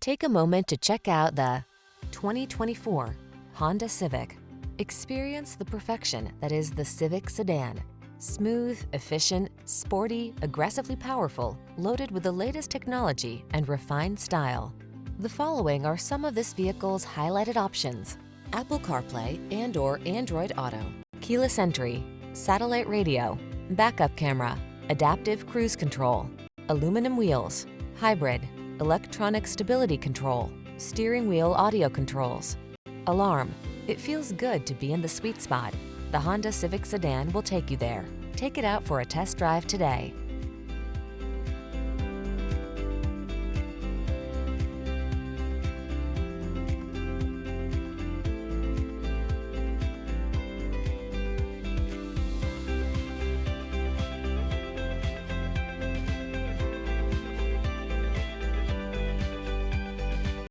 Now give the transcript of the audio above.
Take a moment to check out the 2024 Honda Civic. Experience the perfection that is the Civic sedan. Smooth, efficient, sporty, aggressively powerful, loaded with the latest technology and refined style. The following are some of this vehicle's highlighted options: Apple CarPlay and/or Android Auto, keyless entry, satellite radio, backup camera, adaptive cruise control, aluminum wheels, hybrid, electronic stability control, steering wheel audio controls, alarm. It feels good to be in the sweet spot. The Honda Civic sedan will take you there. Take it out for a test drive today.